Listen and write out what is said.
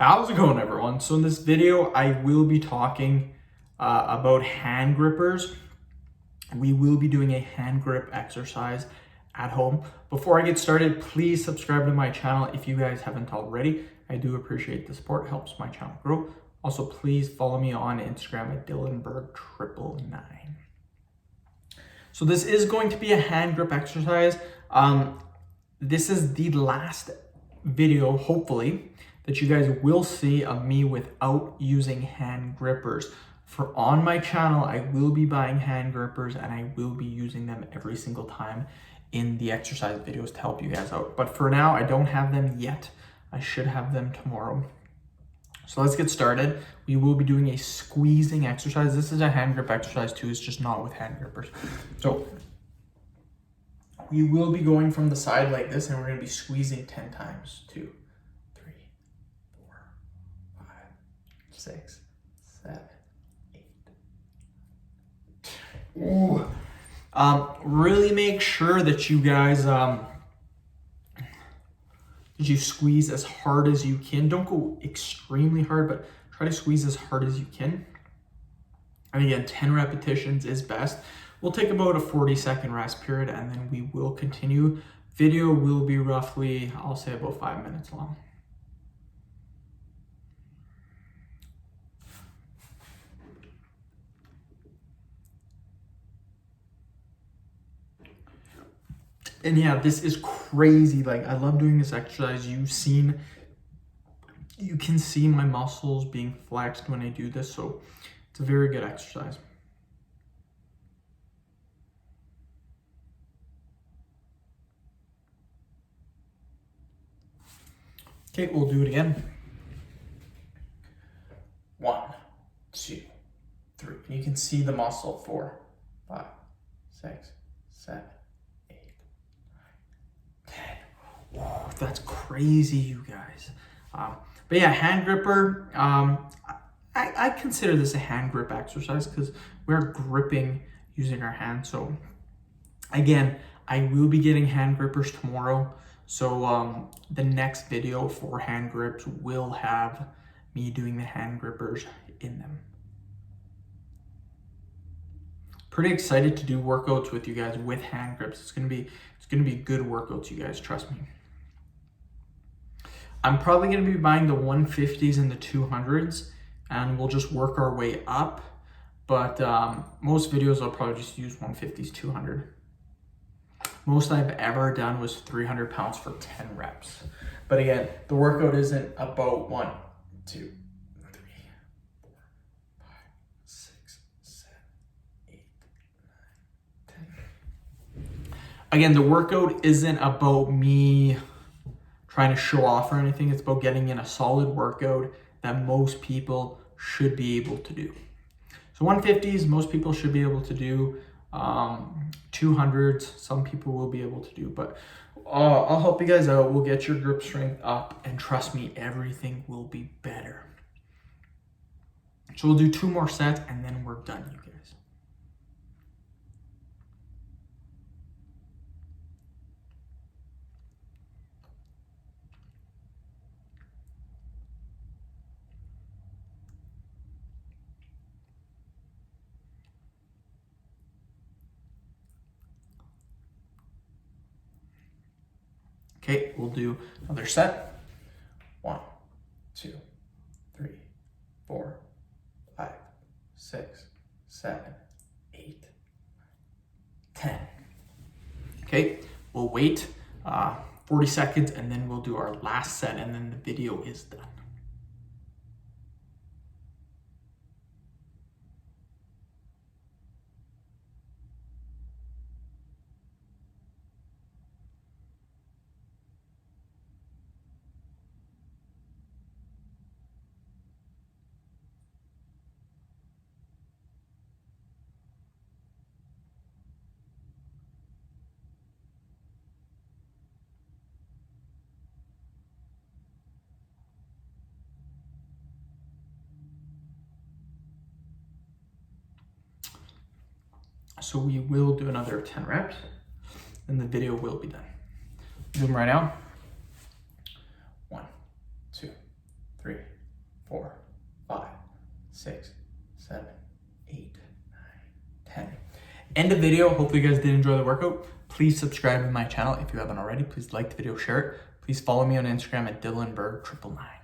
How's it going, everyone? So in this video, I will be talking about hand grippers. We will be doing a hand grip exercise at home. Before I get started, please subscribe to my channel if you guys haven't already. I do appreciate the support, it helps my channel grow. Also, please follow me on Instagram at DylanBerg999. So this is going to be a hand grip exercise. This is the last video, hopefully, that you guys will see of me without using hand grippers. For on my channel, I will be buying hand grippers and I will be using them every single time in the exercise videos to help you guys out. But for now, I don't have them yet. I should have them tomorrow. So let's get started. We will be doing a squeezing exercise. This is a hand grip exercise too, it's just not with hand grippers. So we will be going from the side like this and we're gonna be squeezing 10 times. 2, 3, 4, 5, 6, 7, 8. Ooh. Really make sure that you guys you squeeze as hard as you can. Don't go extremely hard, but try to squeeze as hard as you can. And again, 10 repetitions is best. We'll take about a 40-second rest period and then we will continue. Video will be roughly, I'll say about 5 minutes long. And yeah, this is crazy. Like, I love doing this exercise. You can see my muscles being flexed when I do this. So it's a very good exercise. Okay, we'll do it again. 1, 2, 3. And you can see the muscle. 4, 5, 6, 7, 8, 9, 10. Whoa, that's crazy, you guys. But yeah, hand gripper. I consider this a hand grip exercise because we're gripping using our hands. So again, I will be getting hand grippers tomorrow. So the next video for hand grips will have me doing the hand grippers in them. Pretty excited to do workouts with you guys with hand grips. It's gonna be good workouts, you guys, trust me. I'm probably gonna be buying the 150s and the 200s and we'll just work our way up. But most videos I'll probably just use 150s, 200. Most I've ever done was 300 pounds for 10 reps. But again, the workout isn't about 1, 2, 3, 4, 5, 6, 7, 8, 9, 10. Again, the workout isn't about me trying to show off or anything. It's about getting in a solid workout that most people should be able to do. So 150s, most people should be able to do. 200s, some people will be able to do, but I'll help you guys out. We'll get your grip strength up and trust me, everything will be better. So we'll do 2 more sets and then we're done, you guys. Okay, we'll do another set. 1, 2, 3, 4, 5, 6, 7, 8, 10. Okay, we'll wait 40 seconds and then we'll do our last set and then the video is done. So we will do another 10 reps and the video will be done. Do them right now. 1, 2, 3, 6, 7, 8, 9, 10. End of video. Hopefully you guys did enjoy the workout. Please subscribe to my channel if you haven't already. Please like the video, share it. Please follow me on Instagram at DylanBerg999.